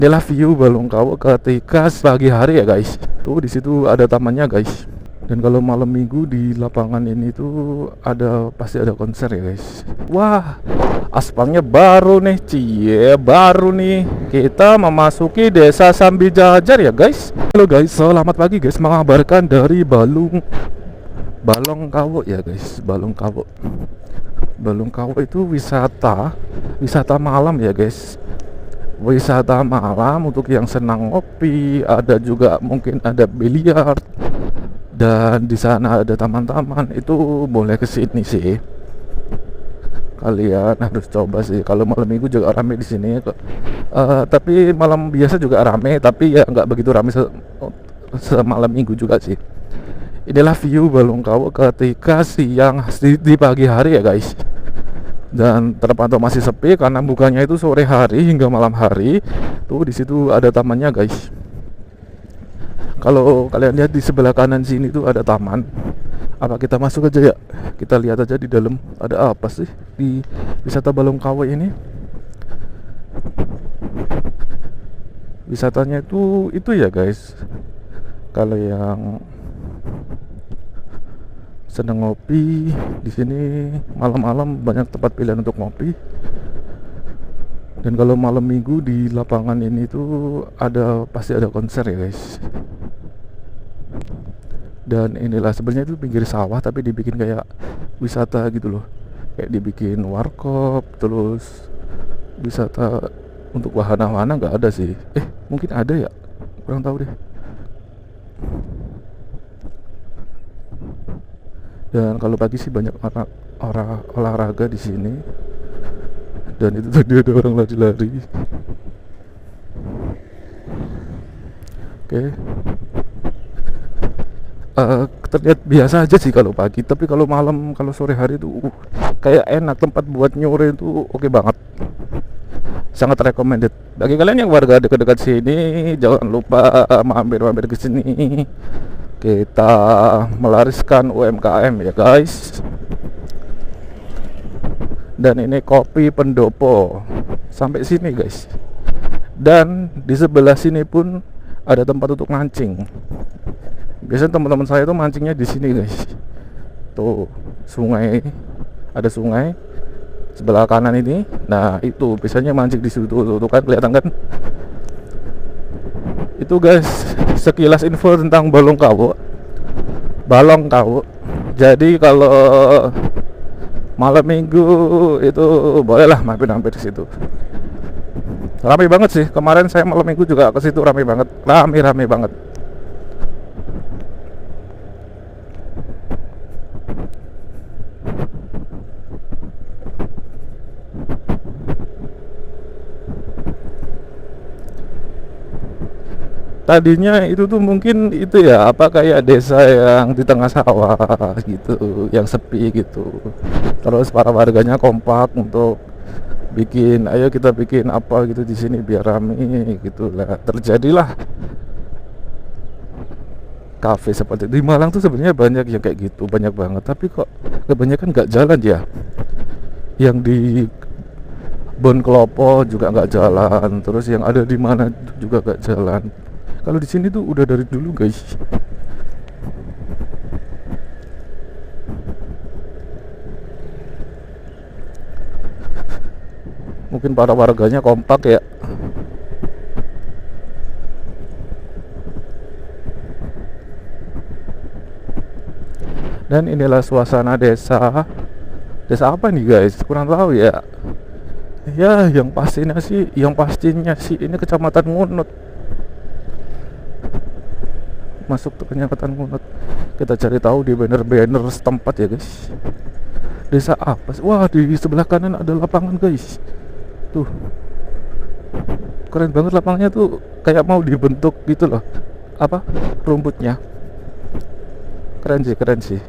Inilah view Balongkawo ketika pagi hari ya guys. Tuh di situ ada tamannya guys. Dan kalau malam minggu di lapangan ini tuh pasti ada konser ya guys. Wah, aspalnya baru nih, cie baru nih. Kita memasuki desa Sambijajar ya guys. Halo guys, selamat pagi guys. Mengabarkan dari Balongkawo ya guys. Balongkawo itu wisata malam ya guys. Wisata malam untuk yang senang ngopi, ada juga mungkin ada biliar, dan di sana ada taman-taman. Itu boleh kesini sih, kalian harus coba sih. Kalau malam minggu juga rame di sini kok. Tapi malam biasa juga rame, tapi ya nggak begitu rame semalam minggu juga sih. Inilah view Balongkawo ketika siang di pagi hari ya guys. Dan terpantau masih sepi karena bukanya itu sore hari hingga malam hari. Tuh di situ ada tamannya guys. Kalau kalian lihat di sebelah kanan sini tuh ada taman. Apa kita masuk aja ya? Kita lihat aja di dalam ada apa sih di wisata Balongkawo ini. Wisatanya itu ya guys. Kalau yang seneng ngopi di sini malam-malam banyak tempat pilihan untuk ngopi. Dan kalau malam minggu di lapangan ini tuh pasti ada konser ya guys. Dan inilah sebenarnya itu pinggir sawah tapi dibikin kayak wisata gitu loh. Kayak dibikin warkop, terus wisata untuk wahana-wahana nggak ada sih. Mungkin ada ya, kurang tahu deh. Dan kalau pagi sih banyak orang olahraga di sini. Dan itu tadi ada orang lari-lari. Oke. Terlihat biasa aja sih kalau pagi, tapi kalau malam, kalau sore hari itu kayak enak, tempat buat nyore itu oke banget. Sangat recommended bagi kalian yang warga dekat-dekat sini. Jangan lupa mampir ke sini. Kita melariskan UMKM ya guys. Dan ini kopi pendopo sampai sini guys. Dan di sebelah sini pun ada tempat untuk mancing. Biasanya teman-teman saya tuh mancingnya di sini guys. Tuh sungai, ada sungai sebelah kanan ini. Nah itu biasanya mancing di situ tuh kan, kelihatan kan? Itu guys sekilas info tentang Balongkawo. Jadi kalau malam minggu itu bolehlah mampir di situ. Ramai banget sih. Kemarin saya malam minggu juga ke situ, ramai banget. Rame banget. Tadinya itu tuh mungkin itu ya kayak desa yang di tengah sawah gitu, yang sepi gitu. Terus para warganya kompak untuk ayo kita bikin apa gitu di sini biar rame gitu lah. Terjadilah kafe seperti itu. Di Malang tuh sebenarnya banyak yang kayak gitu, banyak banget. Tapi kok kebanyakan nggak jalan ya. Yang di Bon Klopo juga nggak jalan. Terus yang ada di mana juga nggak jalan. Kalau di sini tuh udah dari dulu guys. Mungkin para warganya kompak ya. Dan inilah suasana desa. Desa apa nih guys? Kurang tahu ya. Ya, yang pastinya sih ini Kecamatan Ngunut. Masuk ke Kecamatan Ngunut. Kita cari tahu di banner setempat ya guys. Desa apa sih? Wah, di sebelah kanan ada lapangan guys. Tuh. Keren banget lapangannya tuh, kayak mau dibentuk gitu loh. Rumputnya. Keren sih.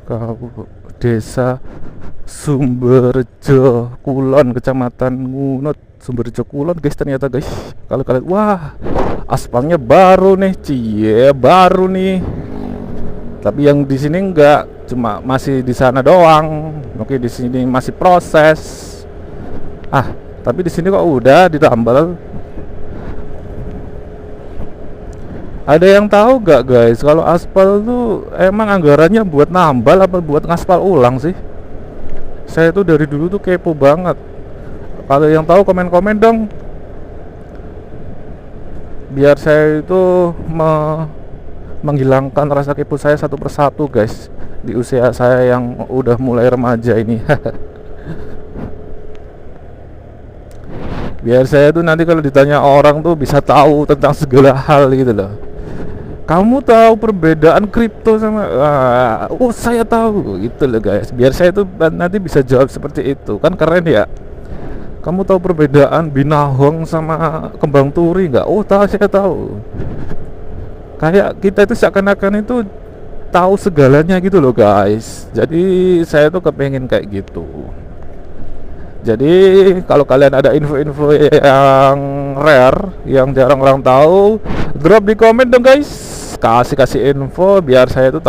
Kau Desa Sumberjo Kulon, Kecamatan Ngunut, Sumberjo Kulon guys. Ternyata guys, kalau kalian, wah, aspalnya baru nih, cie, baru nih. Tapi yang di sini enggak, cuma masih di sana doang. Oke, di sini masih proses. Tapi di sini kok udah ditambal. Ada yang tahu gak guys, kalau aspal tuh emang anggarannya buat nambal apa buat ngaspal ulang sih? Saya tuh dari dulu tuh kepo banget. Kalau yang tahu komen-komen dong, biar saya itu menghilangkan rasa kepo saya satu persatu guys, di usia saya yang udah mulai remaja ini. Biar saya tuh nanti kalau ditanya orang tuh bisa tahu tentang segala hal gitu loh. Kamu tahu perbedaan kripto sama oh saya tahu gitu loh guys. Biar saya tuh nanti bisa jawab seperti itu. Kan keren ya. Kamu tahu perbedaan binahong sama kembang turi nggak? Oh tahu, saya tahu. Kayak kita itu seakan-akan itu tahu segalanya gitu loh guys. Jadi saya tuh kepengen kayak gitu. Jadi kalau kalian ada info-info yang rare, yang jarang orang tahu, drop di komen dong guys. Kasih info biar saya tuh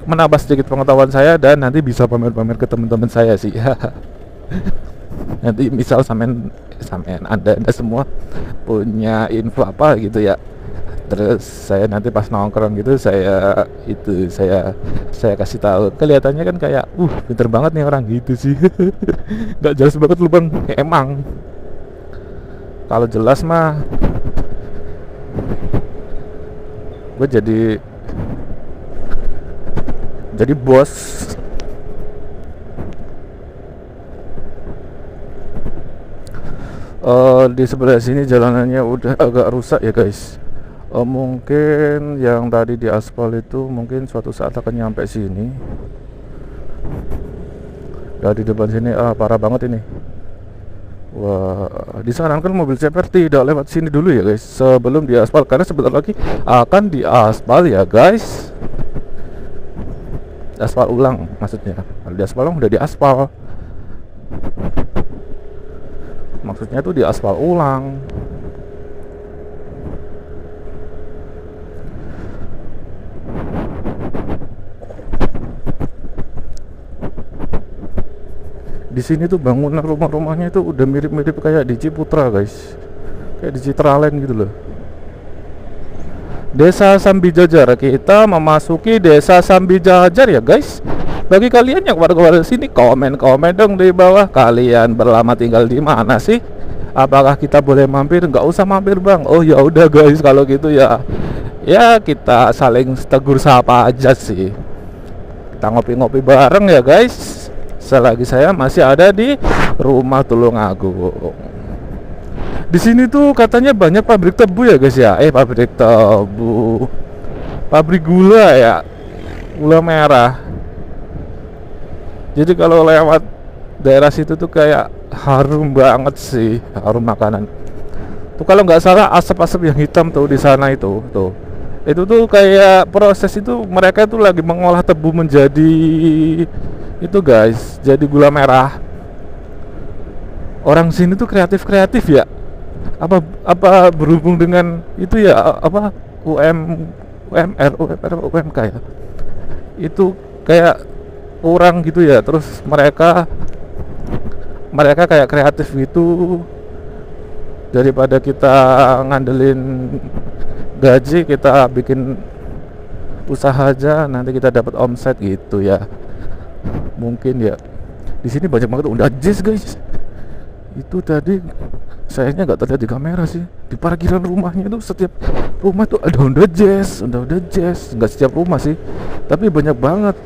menambah sedikit pengetahuan saya, dan nanti bisa pamer-pamer ke teman-teman saya sih. Nanti misal sampean anda semua punya info apa gitu ya, terus saya nanti pas nongkrong gitu saya kasih tahu. Kelihatannya kan kayak pinter banget nih orang gitu sih. Nggak jelas banget lu bang. Emang kalau jelas mah gue jadi bos. Di sebelah sini jalanannya udah agak rusak ya guys. Mungkin yang tadi di aspal itu mungkin suatu saat akan nyampe sini. Dari depan sini parah banget ini. Wah, disarankan mobil CPR tidak lewat sini dulu ya guys, sebelum diaspal, karena sebentar lagi akan diaspal ya guys. Aspal ulang maksudnya. Kalau diaspal udah diaspal. Maksudnya tuh diaspal ulang. Di sini tuh bangunan rumah-rumahnya itu udah mirip-mirip kayak di Ciputra guys, kayak di Citraland gitu loh. Desa Sambijajar, kita memasuki Desa Sambijajar ya guys. Bagi kalian yang warga sini, komen-komen dong di bawah, kalian berlama tinggal di mana sih? Apakah kita boleh mampir? Nggak usah mampir bang. Oh ya udah guys, kalau gitu ya kita saling tegur sapa aja sih. Kita ngopi-ngopi bareng ya guys, selagi saya masih ada di rumah Tulungagung. Di sini tuh katanya banyak pabrik tebu ya guys ya. Pabrik tebu, pabrik gula ya, gula merah. Jadi kalau lewat daerah situ tuh kayak harum banget sih, harum makanan. Tuh kalau nggak salah asap-asap yang hitam tuh di sana itu tuh kayak proses itu, mereka tuh lagi mengolah tebu menjadi itu guys, jadi gula merah. Orang sini tuh kreatif ya. Apa berhubung dengan itu ya, apa UMK ya. Itu kayak orang gitu ya. Terus mereka kayak kreatif gitu. Daripada kita ngandelin gaji, kita bikin usaha aja, nanti kita dapat omset gitu ya. Mungkin ya. Di sini banyak banget Honda Jazz guys. Itu tadi sayangnya nggak terlihat di kamera sih. Di parkiran rumahnya itu, setiap rumah tuh ada Honda Jazz. Nggak setiap rumah sih, tapi banyak banget.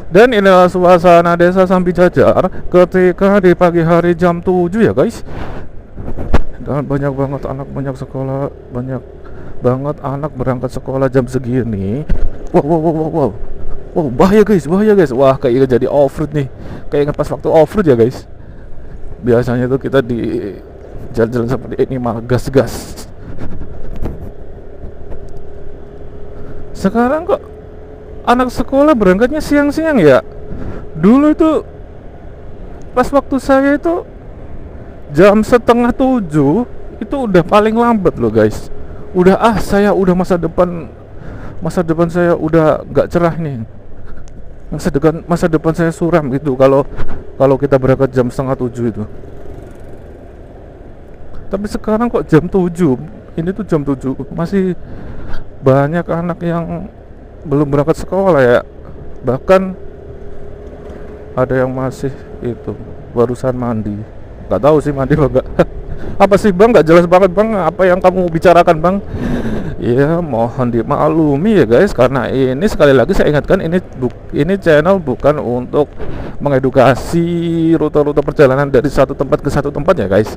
Dan inilah suasana Desa Sambijajar ketika di pagi hari jam 7 ya guys. Dan banyak banget anak berangkat sekolah jam segini. Wow, bahaya guys. Wah, kayak jadi off-road nih. Kayak pas waktu off-road ya guys. Biasanya tuh kita di jalan-jalan seperti ini malah gas. Sekarang kok anak sekolah berangkatnya siang-siang ya. Dulu itu pas waktu saya itu jam setengah 7 itu udah paling lambat loh guys. Udah saya udah masa depan saya udah nggak cerah nih. Masa depan saya suram gitu kalau kalau kita berangkat jam setengah 7 itu. Tapi sekarang kok jam 7, ini tuh jam 7 masih banyak anak yang belum berangkat sekolah ya. Bahkan ada yang masih itu barusan mandi. Nggak tahu sih mandi apa enggak. Apa sih bang, nggak jelas banget bang apa yang kamu bicarakan bang. Ya mohon dimaklumi ya guys, karena ini sekali lagi saya ingatkan, ini channel bukan untuk mengedukasi rute-rute perjalanan dari satu tempat ke satu tempat ya guys.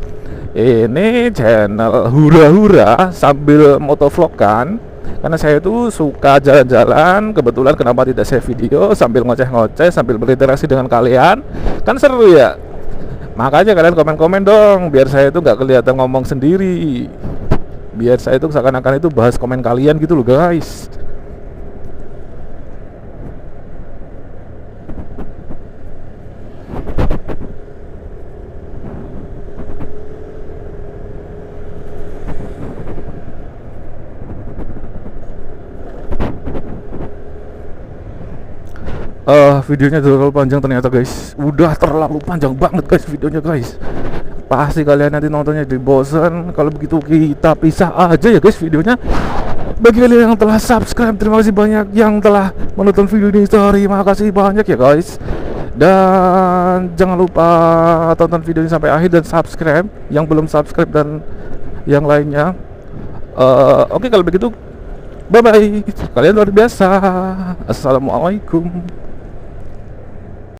Ini channel hura-hura sambil motovlog kan, karena saya itu suka jalan-jalan. Kebetulan kenapa tidak saya video sambil ngoceh-ngoceh, sambil berinteraksi dengan kalian, kan seru ya. Makanya kalian komen-komen dong, biar saya itu nggak kelihatan ngomong sendiri, biar saya itu seakan-akan itu bahas komen kalian gitu loh guys. Videonya terlalu panjang ternyata guys. Udah terlalu panjang banget guys videonya guys. Pasti kalian nanti nontonnya di bosan. Kalau begitu kita pisah aja ya guys videonya. Bagi kalian yang telah subscribe, terima kasih banyak. Yang telah menonton video ini, terima kasih banyak ya guys. Dan jangan lupa tonton video ini sampai akhir dan subscribe yang belum subscribe dan yang lainnya. Oke, kalau begitu bye bye. Kalian luar biasa. Assalamualaikum.